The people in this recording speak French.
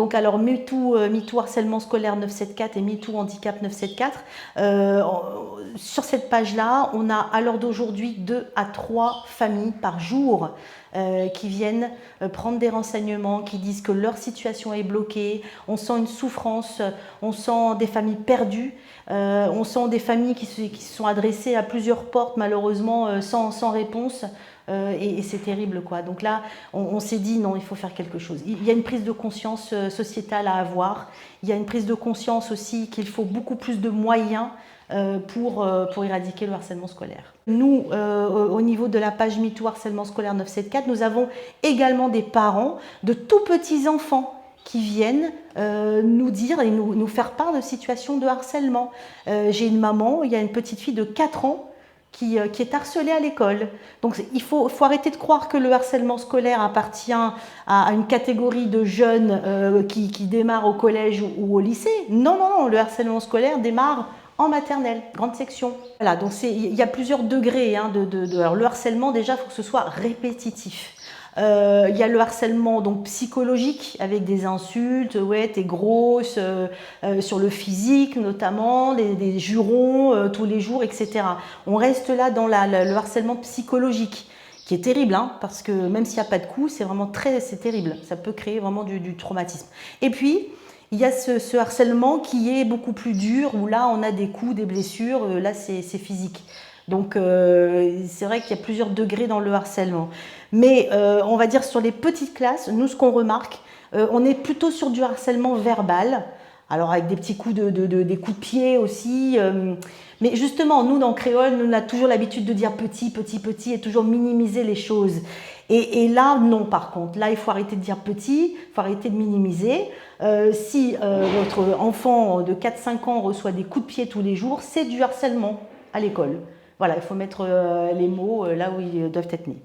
Donc alors MeToo harcèlement scolaire 974 et MeToo handicap 974, sur cette page-là, on a à l'heure d'aujourd'hui 2 à 3 familles par jour qui viennent prendre des renseignements, qui disent que leur situation est bloquée, on sent une souffrance, on sent des familles perdues, on sent des familles qui se sont adressées à plusieurs portes malheureusement sans réponse. Et c'est terrible quoi. Donc là, on s'est dit non, il faut faire quelque chose. Il y a une prise de conscience sociétale à avoir. Il y a une prise de conscience aussi qu'il faut beaucoup plus de moyens pour éradiquer le harcèlement scolaire. Nous, au niveau de la page MeToo harcèlement scolaire 974, nous avons également des parents de tout petits enfants qui viennent nous dire et nous faire part de situations de harcèlement. J'ai une maman, il y a une petite fille de 4 ans qui est harcelée à l'école. Donc il faut arrêter de croire que le harcèlement scolaire appartient à une catégorie de jeunes qui démarrent au collège ou au lycée. Non, non, non, le harcèlement scolaire démarre en maternelle, grande section. Voilà, donc il y a plusieurs degrés. Hein, alors le harcèlement, déjà, il faut que ce soit répétitif. Il y a le harcèlement donc psychologique avec des insultes, ouais t'es grosse, sur le physique notamment, des jurons tous les jours, etc. On reste là dans le harcèlement psychologique qui est terrible, hein, parce que même s'il n'y a pas de coup, c'est vraiment c'est terrible, ça peut créer vraiment du traumatisme. Et puis il y a ce harcèlement qui est beaucoup plus dur, où là on a des coups, des blessures, là c'est physique. Donc c'est vrai qu'il y a plusieurs degrés dans le harcèlement. Mais on va dire sur les petites classes, nous ce qu'on remarque, on est plutôt sur du harcèlement verbal, alors avec des petits coups des coups de pied aussi. Mais justement, nous dans Créole, nous on a toujours l'habitude de dire petit, petit, petit et toujours minimiser les choses. Et là, non par contre, là il faut arrêter de dire petit, il faut arrêter de minimiser. Si votre enfant de 4-5 ans reçoit des coups de pied tous les jours, c'est du harcèlement à l'école. Voilà, il faut mettre les mots là où ils doivent être mis.